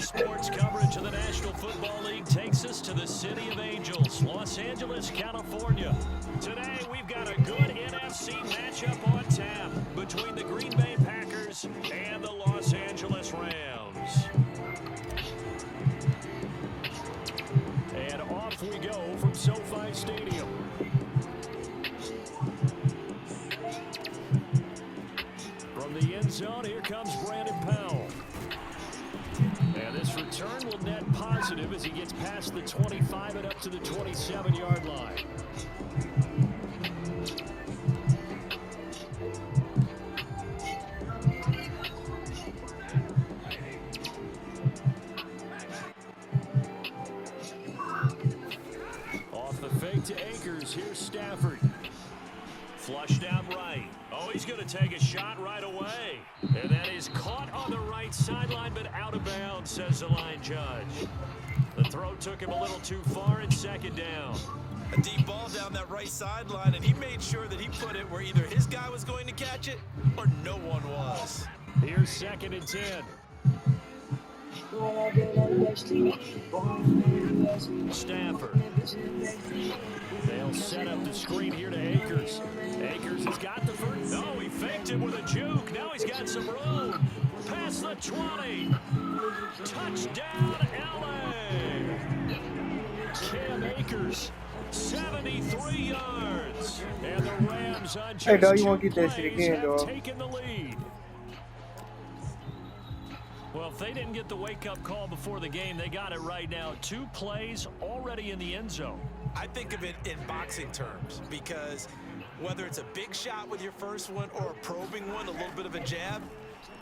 Sports coverage of the National Football League takes us to the City of Angels, Los Angeles, California. Today, we've got a good NFC matchup on tap between the Green Bay Packers and the Los Angeles Rams. And off we go from SoFi Stadium. From the end zone, here comes Brandon Powell. And this return will net positive as he gets past the 25 and up to the 27-yard line. Off the fake to Akers, here's Stafford. Flushed out right. Oh, he's going to take a shot right away. And that is caught on the right sideline, but out of bounds, says the line judge. The throw took him a little too far, and second down. A deep ball down that right sideline, and he made sure that he put it where either his guy was going to catch it or no one was. Here's 2nd and 10. Stafford. They'll set up the screen here to Akers. Akers has got the first. No, he faked it with a juke. Now he's got some room. Past the 20. Touchdown, LA. Cam Akers, 73 yards. And the Rams on just hey, dog, you won't get that shit again, dog. Taking the lead. Well, if they didn't get the wake-up call before the game, they got it right now. 2 plays already in the end zone. I think of it in boxing terms because whether it's a big shot with your first one or a probing one, a little bit of a jab,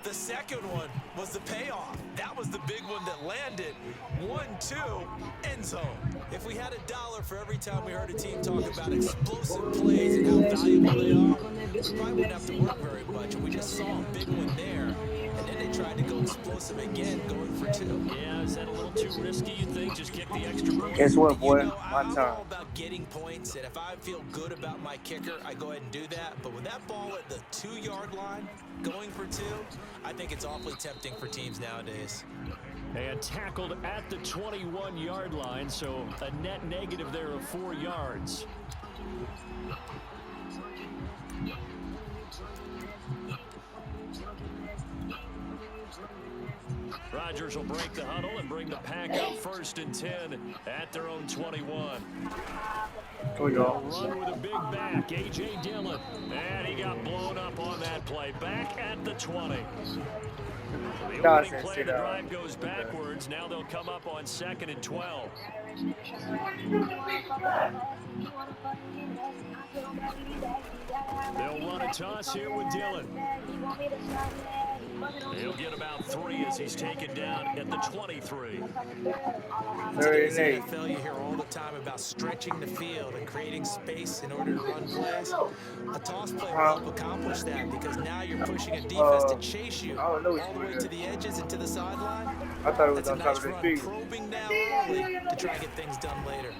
the second one was the payoff. That was the big one that landed. 1-2, end zone. If we had $1 for every time we heard a team talk about explosive plays and how valuable they are, we probably wouldn't have to work very much. And we just saw a big one there. And then they tried to go explosive again, going for 2. Yeah, is that a little too risky, you think? Just kick the extra point? Guess what, boy? I'm all about getting points, and if I feel good about my kicker, I go ahead and do that. But with that ball at the 2-yard line, going for 2, I think it's awfully tempting for teams nowadays. And tackled at the 21-yard line, so a net negative there of 4 yards. Rodgers will break the huddle and bring the pack up 1st and 10 at their own 21. Oh, y'all. Run with a big back, A.J. Dillon. And he got blown up on that play. Back at the 20. The opening play of the drive goes backwards. Now they'll come up on 2nd and 12. They'll run a toss here with Dillon. He'll get about 3 as he's taken down at the 23. Today's NFL, you hear all the time about stretching the field and creating space in order to run plays. A toss play will help accomplish that because now you're pushing a defense to chase you all the way to the edges and to the sideline. I thought it was That's on a top nice of the run, street. probing down early to try and get things done later.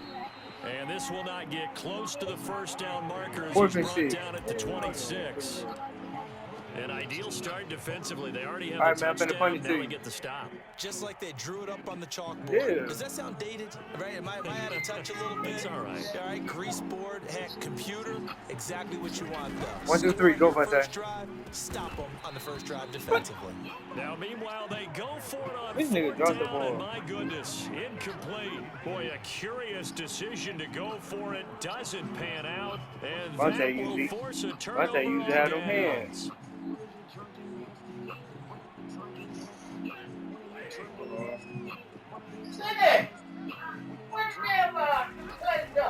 And this will not get close to the first down marker as he's brought down at the 26. An ideal start defensively. They already have the touchdown. Now they get the stop. Just like they drew it up on the chalkboard. Yeah. Does that sound dated? Right? Am I out of touch a little bit? It's all right. All right, grease board, heck, computer, exactly what you want, though. 1, 2, 3, go for that. Stop them on the first drive defensively. Now, meanwhile, they go for it on This nigga 4th dropped the down, ball. and my goodness, incomplete. Boy, a curious decision to go for it. Doesn't pan out, and that will force a turnover on downs.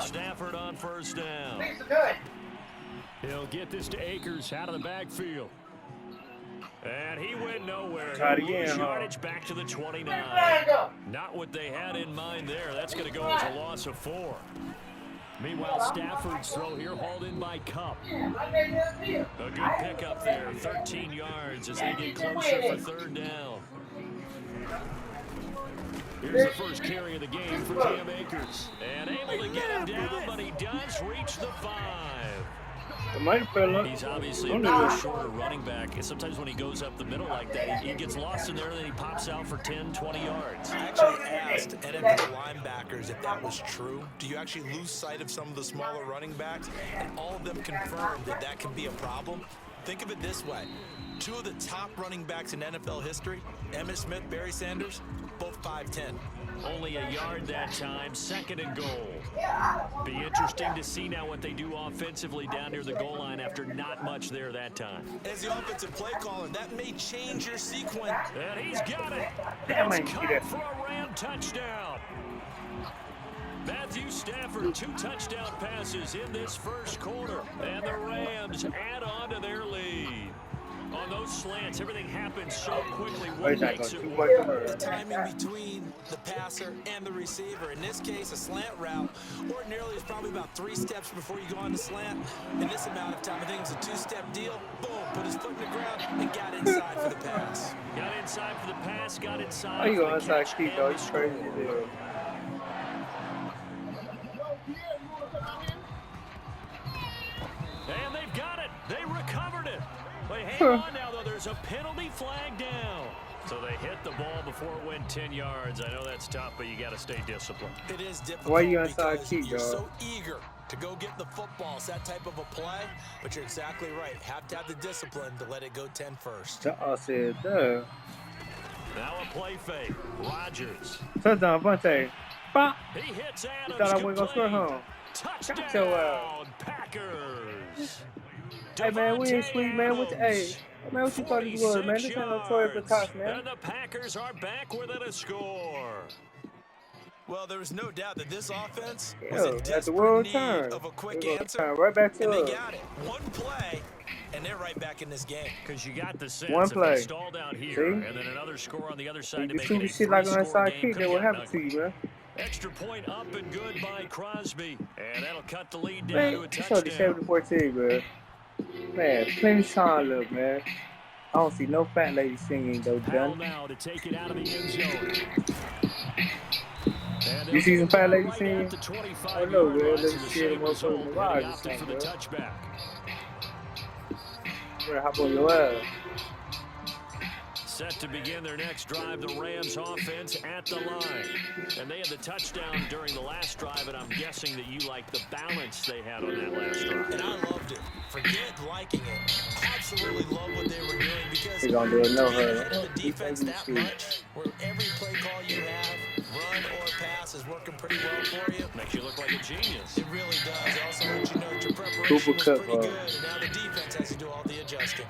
Stafford on 1st down. He'll get this to Akers out of the backfield. And he went nowhere. Try it again, yardage back to the 29. Not what they had in mind there. That's going to go as a loss of 4. Meanwhile, Stafford's throw here hauled in by Cup. A good pickup there, 13 yards as they get closer for third down. Here's the first carry of the game for Cam Akers. And able to get him down, but he does reach the 5. He's obviously a better, shorter running back. And sometimes when he goes up the middle like that, he gets lost in there, and then he pops out for 10, 20 yards. I actually asked NFL linebackers if that was true. Do you actually lose sight of some of the smaller running backs? And all of them confirmed that that can be a problem. Think of it this way. 2 of the top running backs in NFL history, Emmitt Smith, Barry Sanders, both 5'10". Only a yard that time, 2nd and goal. Be interesting to see now what they do offensively down near the goal line after not much there that time. As the offensive play caller, that may change your sequence. And he's got it. Damn, It's caught for a Ram touchdown. Matthew Stafford, 2 touchdown passes in this first quarter. And the Rams add on to their lead. On those slants, everything happens so quickly. What makes it work? The timing between the passer and the receiver. In this case, a slant route ordinarily is probably about 3 steps before you go on the slant. In this amount of time, I think it's a 2-step deal. Boom, put his foot in the ground and got inside for the pass. Got inside for the pass, got inside. How you for going the inside catch keep and though? the He's score. crazy dude. And they've got it. They recovered it. They hang on now, though. There's a penalty flag down. So they hit the ball before it went 10 yards. I know that's tough, but you got to stay disciplined. It is difficult. Why you inside because keep, you're dog? so eager to go get the football. It's that type of a play, but you're exactly right. Have to have the discipline to let it go 10 first. I said, duh. Now a play fake. Rodgers. Touchdown, Bunte. Bop. He hits Adams. Thought I wasn't gonna score, huh? Touchdown, Packers. Hey man, we ain't sweet, man. Hey, man, what you thought this was, man? This ain't no Toy Batas, man. And the Packers are back within a score. Well, there was no doubt that this offense was Yo, in at the desperate world need turn. of a quick We're gonna answer. turn right back to And they us. got it. One play, and they're right back in this game. Because you got the sense One if play. they stall down here, See? and then another score on the other side to You make shoot it a shit like on that three-score side game. kick, Could then what get happened to ugly. you, man? Extra point up and good by Crosby. And that'll cut the lead down Man, to a you showed the touchdown. 70-14, bro. Man, plenty time, look, man. I don't see no fat lady singing, though, Powell done. now to take it out of the end zone. And You see some fat lady right singing? at the 25 I know, yard man. line, Let's so the see them same result, motherfuckers in the and he ride opted this for the thing, touchback. You better hop on your ass. Set to begin their next drive, the Rams offense at the line. And they had the touchdown during the last drive, and I'm guessing that you like the balance they had on that last drive. And I loved it. Forget liking it. Absolutely love what they were doing because He gonna do it, no being hurry. ahead of the defense that much, where every play call you have, run or pass, is working pretty well for you. Makes you look like a genius. It really does. It also lets you know that your preparation Cooper was Kupp, pretty good, and now the defense has to do all the adjusting.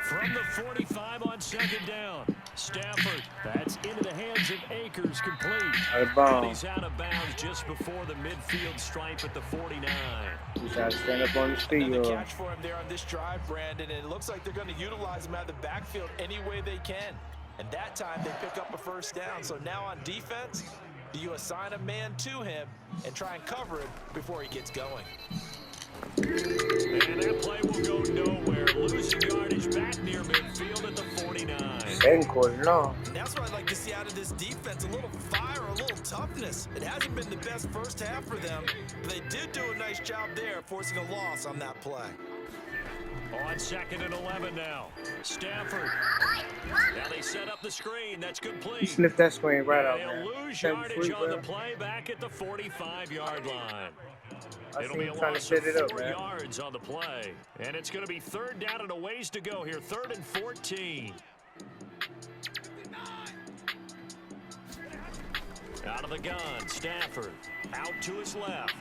From the 45 on 2nd down. Stafford, that's into the hands of Akers, complete. Out of And bounds. he's out of bounds just before the midfield stripe at the 49. You gotta stand up on his feet, Another yo. catch for him there on this drive, Brandon, and it looks like they're going to utilize him out of the backfield any way they can. And that time they pick up a first down. So now on defense, you assign a man to him and try and cover him before he gets going. And that play will go nowhere. Losing yardage back near midfield at the 49. Second quarter, no. And that's what I'd like to see out of this defense, a little fire, a little toughness. It hasn't been the best first half for them, but they did do a nice job there, forcing a loss on that play. On 2nd and 11 now. Stafford. Now they set up the screen. That's You complete. sniffed that screen right out, They'll man. lose 7 yardage free, on the bro. play back at the 45-yard line. I It'll seen be him a trying to loss set of it up, 4 man. yards on the play. And it's going to be 3rd down and a ways to go here. 3rd and 14. Out of the gun, Stafford. Out to his left.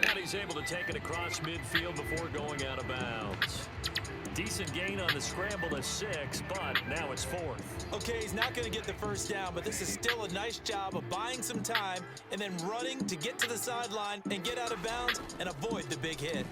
And he's able to take it across midfield before going out of bounds. Decent gain on the scramble to 6, but now it's 4th. Okay, he's not going to get the first down, but this is still a nice job of buying some time and then running to get to the sideline and get out of bounds and avoid the big hit.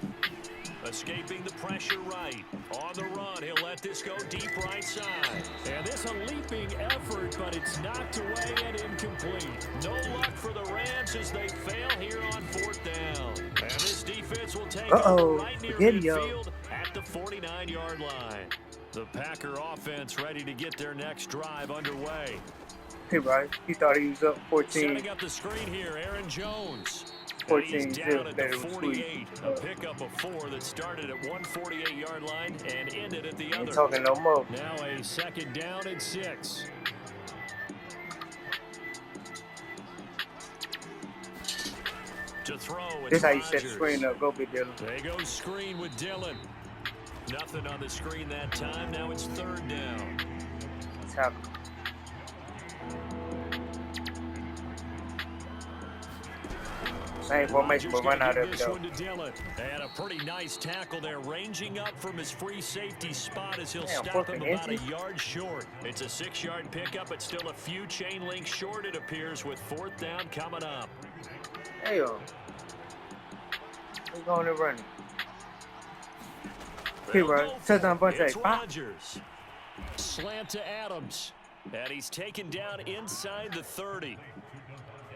Escaping the pressure right. On the run, he'll let this go deep right side. And this a leaping effort, but it's knocked away and incomplete. No luck for the Rams as they fail here on 4th down. And this defense will take over right near midfield at the 49-yard line. The Packer offense ready to get their next drive underway. Hey, right. He thought he was up 14. Setting up the screen here, Aaron Jones. 14 He's down at the 48. A pickup of 4 that started at 148-yard line and ended at the other. Ain't talking no more. Now a 2nd down and 6. To throw. This how you set the screen up. Go, Big Dylan. They go screen with Dillon. Nothing on the screen that time. Now it's 3rd down. What's happening? Same formation, but run out of it, though. And a pretty nice tackle there, ranging up from his free safety spot as he'll Damn, stop him about a yard short. It's a 6-yard pickup, but still a few chain links short, it appears, with 4th down coming up. Hey, yo. We're going and running. Hey, right. Touchdown, bunch of Rodgers. Slant to Adams. And he's taken down inside the 30.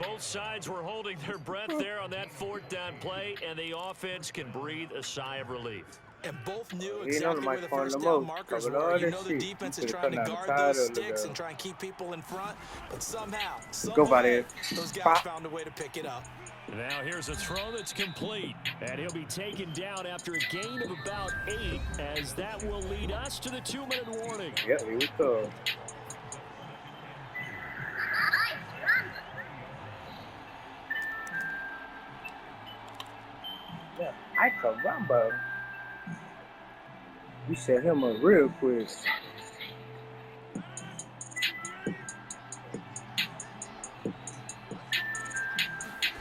Both sides were holding their breath there on that 4th down play, and the offense can breathe a sigh of relief. And both knew exactly where the 1st down markers were. You know the defense is trying to guard those sticks and try and keep people in front, but somehow, those guys found a way to pick it up. Now here's a throw that's complete, and he'll be taken down after a gain of about 8, as that will lead us to the 2-minute warning. Yeah, here we go. Yeah, I caramba. You set him up real quick.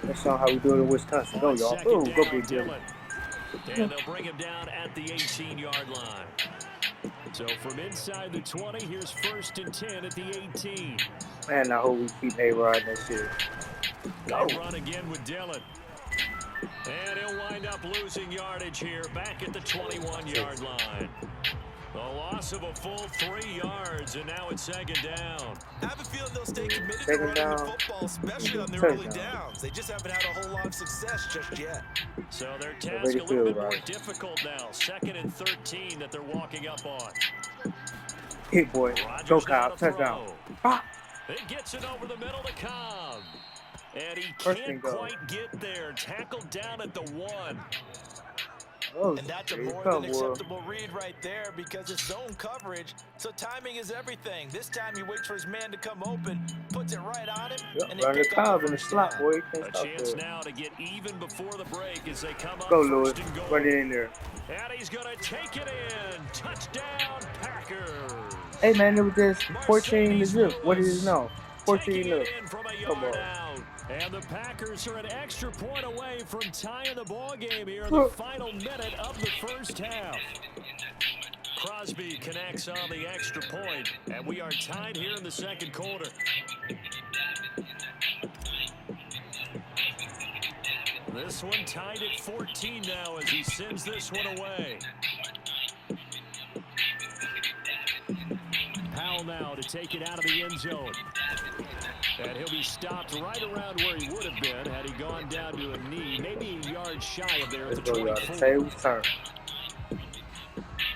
That's not how we do it in Wisconsin. Go, y'all. Boom, go, Big Dylan. And they'll bring him down at the 18-yard line. So from inside the 20, here's 1st and 10 at the 18. Man, I hope we keep A-Rod that shit. Go. Run again with Dillon. And he'll wind up losing yardage here back at the 21-yard line. A loss of a full 3 yards, and now it's 2nd down. I have a feeling they'll stay committed to running the football, especially on their early downs. They just haven't had a whole lot of success just yet. So their task a little bit more difficult now. 2nd and 13 that they're walking up on. Hit boy. Go, Kyle. Touchdown. It gets it over the middle to Cobb. And he can't quite get there. Tackled down at the 1. Oh, and that's a more than acceptable read right there because it's zone coverage, so timing is everything. This time he waits for his man to come open, puts it right on him, and run the Cobb in the slot, boy. A chance now to get even before the break as they come up. Go, Lewis. Run it in there. And he's going to take it in. Touchdown, Packers. Hey, man, it was just 14 to 0. What is it now? 14 to 0. Come on. And the Packers are an extra point away from tying the ball game here in the final minute of the 1st half. Crosby connects on the extra point, and we are tied here in the 2nd quarter. This one tied at 14 now as he sends this one away. Powell now to take it out of the end zone. And he'll be stopped right around where he would have been had he gone down to a knee, maybe a yard shy of there at the 24. Tables turn.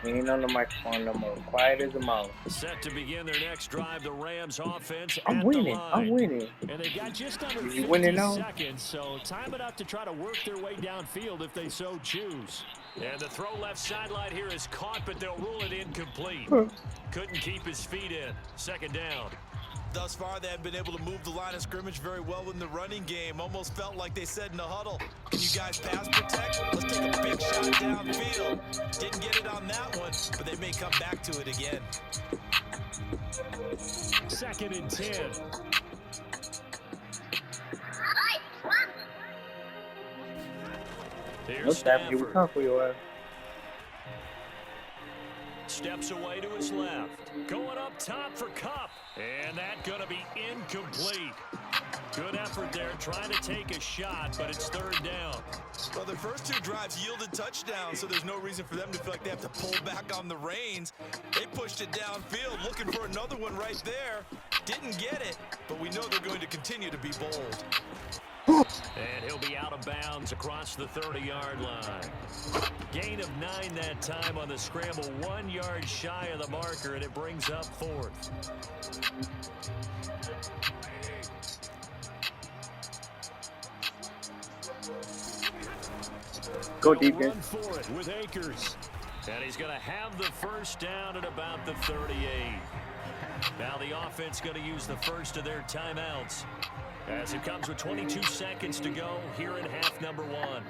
We ain't on the microphone no more. Quiet as a mouse. Set to begin their next drive, the Rams offense I'm winning. I'm winning. And they got just under 50 seconds, so time enough to try to work their way downfield if they so choose. And the throw left sideline here is caught, but they'll rule it incomplete. Couldn't keep his feet in. 2nd down. Thus far, they have been able to move the line of scrimmage very well in the running game. Almost felt like they said in the huddle, can you guys pass protect? Let's take a big shot downfield. Didn't get it on that one, but they may come back to it again. 2nd and 10. Here's Stafford. Here we come for your ass. Steps away to his left. Going up top for Kupp. And that's going to be incomplete. Good effort there, trying to take a shot, but it's third down. Well, the first 2 drives yielded touchdowns, so there's no reason for them to feel like they have to pull back on the reins. They pushed it downfield, looking for another one right there. Didn't get it, but we know they're going to continue to be bold. And he'll be out of bounds across the 30-yard line. Gain of 9 that time on the scramble, 1 yard shy of the marker, and it brings up 4th. Go deep, run for it with Akers. And he's going to have the first down at about the 38. Now the offense going to use the first of their timeouts as it comes with 22 seconds to go here in half number 1.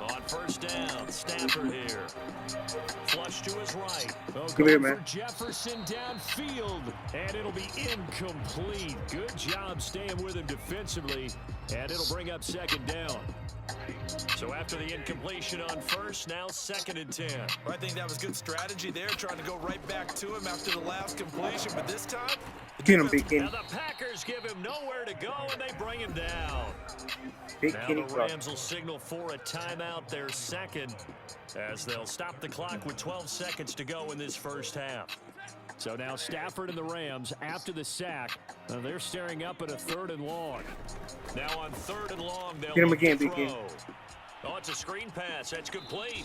On first down, Stafford here. Flush to his right. Come here, man. For Jefferson downfield, and it'll be incomplete. Good job staying with him defensively, and it'll bring up second down. So after the incompletion on first, now 2nd and 10. I think that was good strategy there, trying to go right back to him after the last completion, but this time... Get him, Big Kenny. Now the Packers give him nowhere to go, and they bring him down. Big Now Kenny the Rams will signal for a timeout, their second, as they'll stop the clock with 12 seconds to go in this first half. So now Stafford and the Rams, after the sack, they're staring up at a 3rd and long. Now on 3rd and long, they'll Get him again, throw. Big Kenny. Oh, it's a screen pass. That's complete.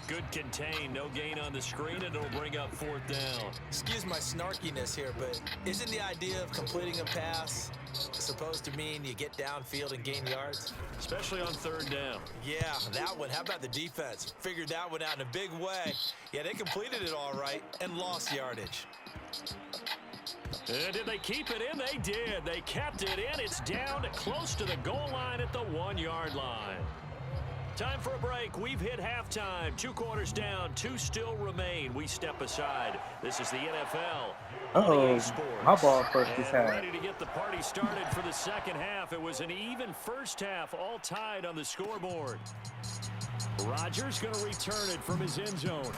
Good contain. No gain on the screen, and it'll bring up 4th down. Excuse my snarkiness here, but isn't the idea of completing a pass supposed to mean you get downfield and gain yards? Especially on 3rd down. Yeah, that one. How about the defense? Figured that one out in a big way. Yeah, they completed it all right and lost yardage. Did they keep it in? They did. They kept it in. It's down close to the goal line at the 1 yard line. Time for a break. We've hit halftime. 2 quarters down. 2 still remain. We step aside. This is the NFL. Uh-oh. My ball first this half. Ready to get the party started for the second half. It was an even first half, all tied on the scoreboard. Rodgers going to return it from his end zone.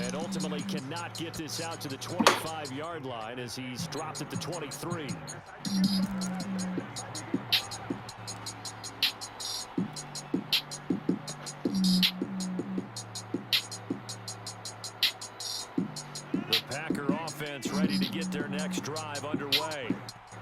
And ultimately cannot get this out to the 25-yard line as he's dropped at the 23. The Packer offense ready to get their next drive underway.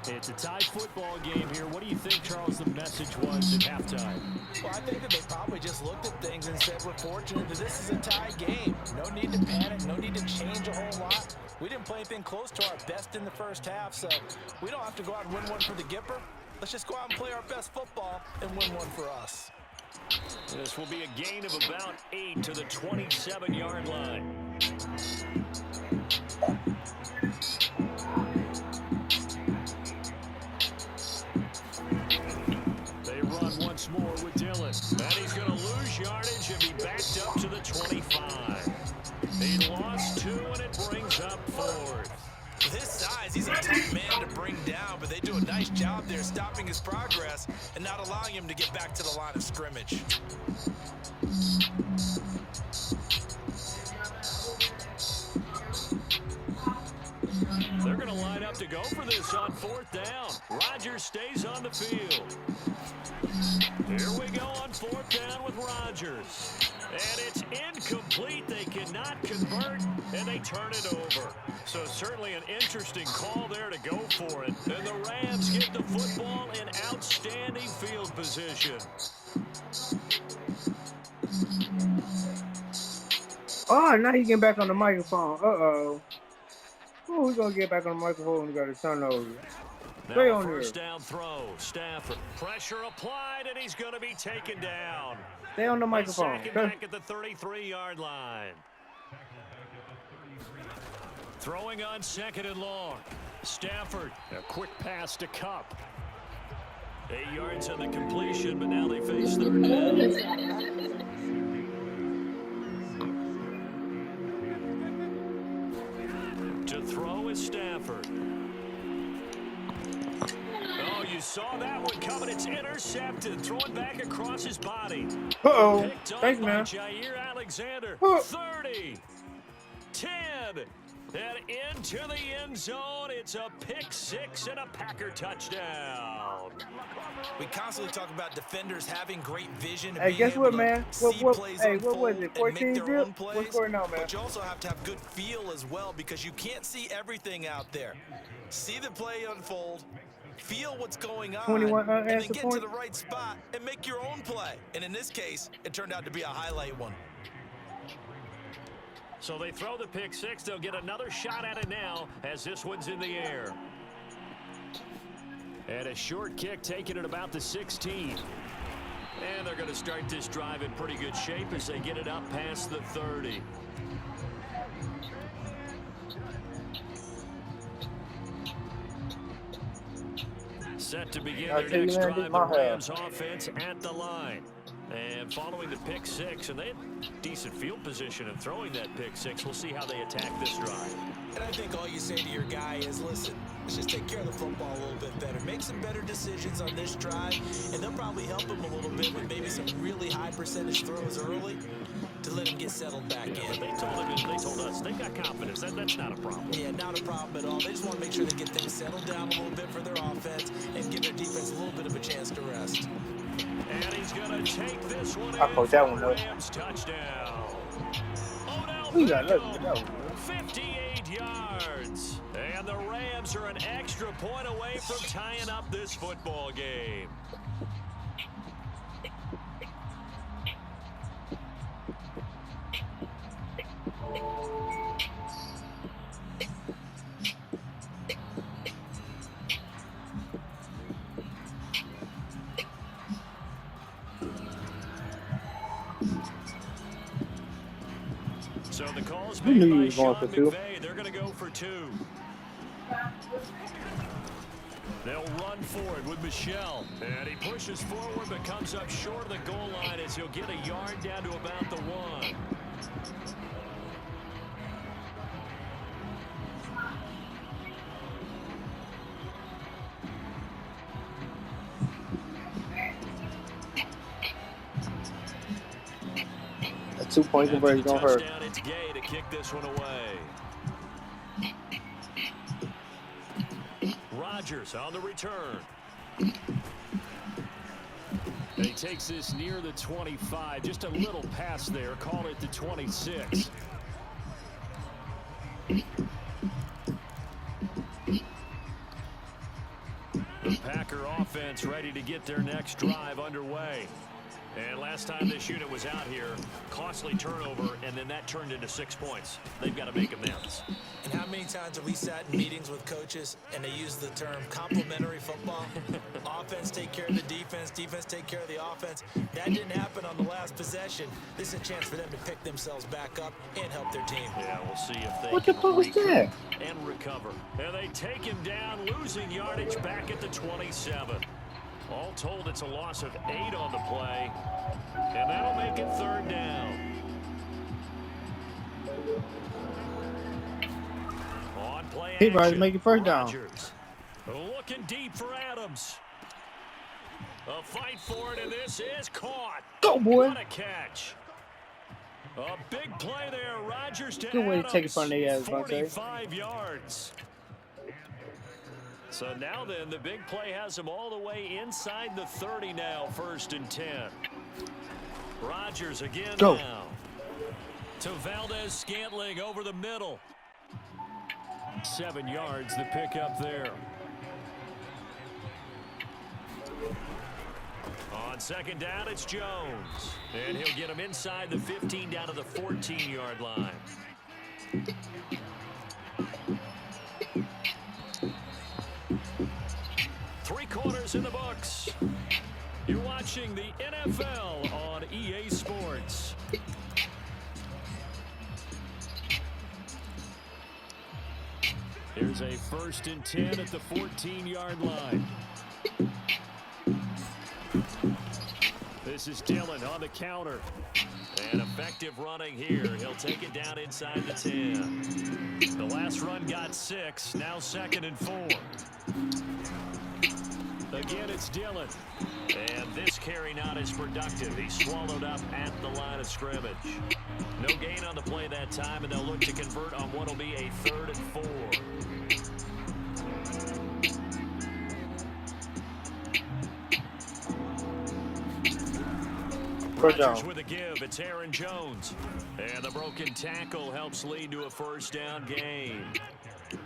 It's a tie football game here. What do you think, Charles, the message was at halftime? Well, I think that they probably just looked at things and said, we're fortunate that this is a tie game. No need to panic, no need to change a whole lot. We didn't play anything close to our best in the first half, so we don't have to go out and win one for the Gipper. Let's just go out and play our best football and win one for us. This will be a gain of about 8 to the 27-yard line. They run once more with Dillon. And he's going to lose yardage and be backed up to the 25. He lost 2, and it brings up 4th. With his size, he's a tough man to bring down, but they do a nice job there stopping his progress and not allowing him to get back to the line of scrimmage. They're going to line up to go for this on 4th down. Rodgers stays on the field. Here we go on 4th down with Rodgers. And it's incomplete. They cannot convert, and they turn it over. So certainly an interesting call there to go for it. And the Rams get the football in outstanding field position. Oh, now he getting back on the microphone. Uh-oh. Oh, we're going to get back on the microphone and got a turnover. Stay Now on first there. down throw. Stafford. Pressure applied, and he's going to be taken down. Stay on the microphone. Second back at the 33-yard line. Throwing on 2nd and long. Stafford. A quick pass to Cup. 8 yards on the completion, but now they face 3rd down. To throw is Stafford. Oh, you saw that one coming. It's intercepted. Throwing back across his body. Uh-oh. Picked up Thanks, by man. Jair Alexander. Oh. 30. 10. And into the end zone, it's a pick six and a Packer touchdown. We constantly talk about defenders having great vision and Hey, being guess able what, to man? see plays Hey, unfold what was it? and make 14 their zip? own What's plays. going on, man? But you also have to have good feel as well because you can't see everything out there. See the play unfold, feel what's going on, 21 and then unanswered get to points. the right spot and make your own play. And in this case, it turned out to be a highlight one. So they throw the pick six. They'll get another shot at it now as this one's in the air. And a short kick taken at about the 16. And they're going to start this drive in pretty good shape as they get it up past the 30. Set to begin their next drive, the Rams offense at the line. And following the pick six, and they had decent field position in throwing that pick six. We'll see how they attack this drive. And I think all you say to your guy is, listen, let's just take care of the football a little bit better. Make some better decisions on this drive, and they'll probably help him a little bit with maybe some really high percentage throws early to let him get settled back in. They told us they've got confidence. That's not a problem. Yeah, not a problem at all. They just want to make sure they get things settled down a little bit for their offense and give their defense a little bit of a chance to rest. And he's going to take this one I caught that one up. Rams touchdown. We got that 58 yards. And the Rams are an extra point away from tying up this football game. So the call's made by Sean McVay. They're going to go for two. They'll run for it with Michelle. And he pushes forward but comes up short of the goal line as he'll get a yard down to about the one. A 2-point conversion don't hurt. It's Gay to kick this one away. Rodgers on the return. And he takes this near the 25. Just a little pass there. Call it the 26. The Packer offense ready to get their next drive underway. And last time this unit was out here, costly turnover, and then that turned into 6 points. They've got to make amends. And how many times have we sat in meetings with coaches and they use the term complementary football? Offense take care of the defense, defense take care of the offense. That didn't happen on the last possession. This is a chance for them to pick themselves back up and help their team. Yeah, we'll see if they What the fuck was that? And recover. And they take him down, losing yardage back at the 27. All told, it's a loss of 8 on the play, and that'll make it third down. On play He might action, make it first down. Rodgers looking deep for Adams. A fight for it, and this is caught. Go, boy. What a catch. A big play there. Rodgers to Good way to Adams. take it from the ass, Vontae. 45 yards. So now then, the big play has him all the way inside the 30 now, 1st and 10. Rodgers again Go. now. To Valdez-Scantling over the middle. 7 yards, the pickup there. On second down, it's Jones. And he'll get him inside the 15 down to the 14-yard line. Three-quarters in the books. You're watching the NFL on EA Sports. Here's a 1st and 10 at the 14-yard line. This is Dillon on the counter. And effective running here. He'll take it down inside the 10. The last run got 6. Now 2nd and 4. Again, it's Dillon. And this carry not as productive. He's swallowed up at the line of scrimmage. No gain on the play that time, and they'll look to convert on what will be a 3rd and 4. Rodgers with a give. It's Aaron Jones. And the broken tackle helps lead to a 1st down gain.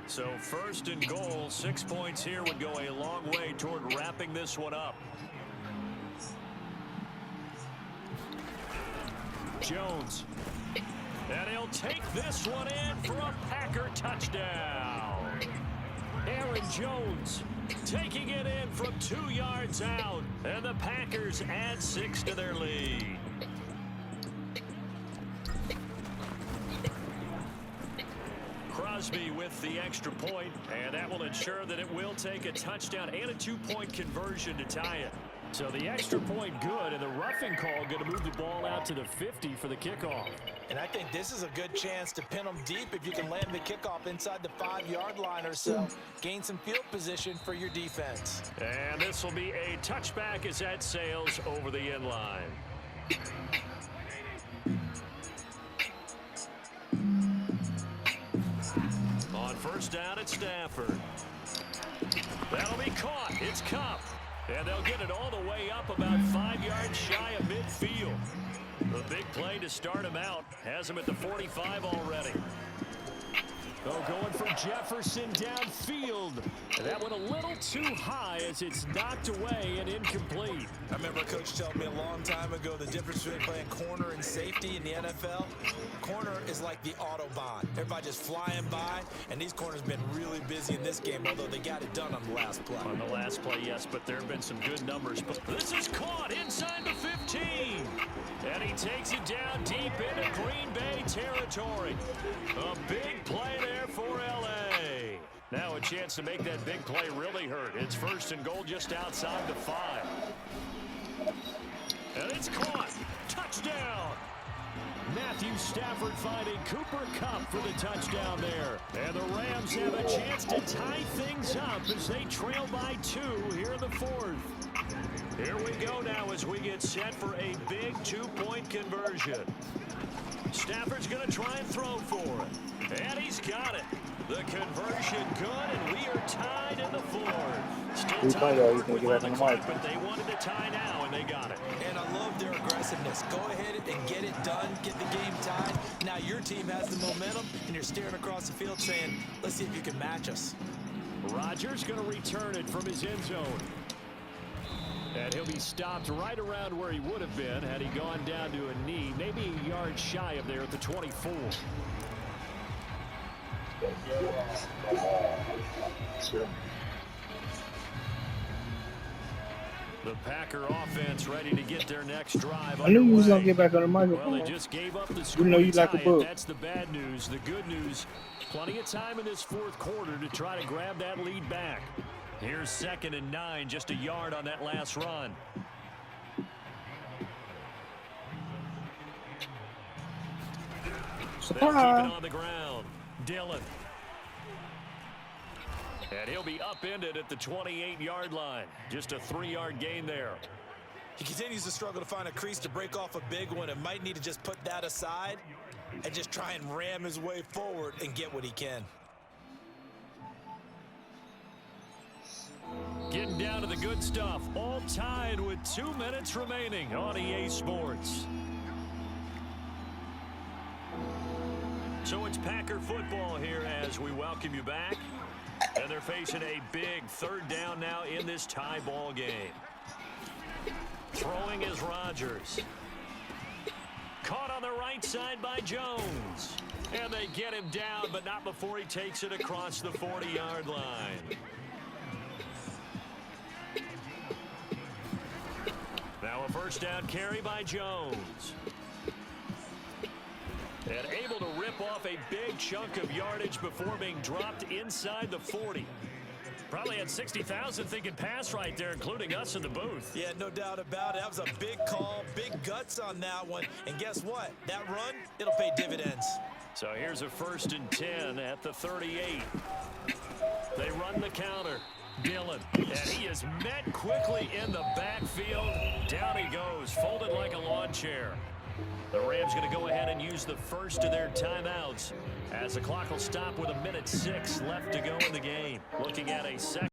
So 1st and goal, 6 points here would go a long way toward wrapping this one up. Jones. And he'll take this one in for a Packer touchdown. Aaron Jones taking it in from 2 yards out. And the Packers add 6 to their lead. Crosby with the extra point, and that will ensure that it will take a touchdown and a 2-point conversion to tie it. So the extra point good, and the roughing call going to move the ball out to the 50 for the kickoff. And I think this is a good chance to pin them deep if you can land the kickoff inside the 5-yard line or so. Gain some field position for your defense. And this will be a touchback as that sails over the end line. On 1st down, it's Stafford. That'll be caught. It's Kupp. And they'll get it all the way up about 5 yards shy of midfield. The big play to start him out. Has him at the 45 already. Oh, going for Jefferson downfield. And that went a little too high as it's knocked away and incomplete. I remember a coach telling me a long time ago the difference between playing corner and safety in the NFL. Corner is like the Autobahn. Everybody just flying by, and these corners have been really busy in this game, although they got it done on the last play. On the last play, yes, but there have been some good numbers. But this is caught inside the 15. And he takes it down deep into Green Bay territory. A big play there for L.A. Now a chance to make that big play really hurt. It's 1st and goal just outside the 5. And it's caught. Touchdown. Matthew Stafford finding Cooper Kupp for the touchdown there. And the Rams have a chance to tie things up as they trail by 2 here in the 4th. Here we go now as we get set for a big 2-point conversion. Stafford's going to try and throw for it. And he's got it. The conversion good, and we are tied in the 4th. Still tied, but they wanted to tie now, and they got it. And I love their aggressiveness. Go ahead and get it done, get the game tied. Now your team has the momentum, and you're staring across the field saying, let's see if you can match us. Rodgers going to return it from his end zone. And he'll be stopped right around where he would have been had he gone down to a knee, maybe a yard shy of there at the 24. The Packer offense ready to get their next drive. I knew you was going to get back on the microphone. Well, they just gave up the score. You know you like a book. That's the bad news. The good news, plenty of time in this 4th quarter to try to grab that lead back. Here's 2nd and 9, just a yard on that last run. They'll keep it on the ground. Dillon. And he'll be upended at the 28-yard line. Just a 3-yard gain there. He continues to struggle to find a crease to break off a big one and might need to just put that aside and just try and ram his way forward and get what he can. Getting down to the good stuff. All tied with 2 minutes remaining on EA Sports. So it's Packer football here as we welcome you back. And they're facing a big 3rd down now in this tie ball game. Throwing is Rodgers. Caught on the right side by Jones. And they get him down, but not before he takes it across the 40-yard line. Now a 1st down carry by Jones. And able to rip off a big chunk of yardage before being dropped inside the 40. Probably had 60,000 thinking pass right there, including us in the booth. Yeah, no doubt about it. That was a big call, big guts on that one. And guess what? That run, it'll pay dividends. So here's a 1st and 10 at the 38. They run the counter. Dillon, and he is met quickly in the backfield. Down he goes, folded like a lawn chair. The Rams going to go ahead and use the first of their timeouts as the clock will stop with 1:06 left to go in the game. Looking at a second.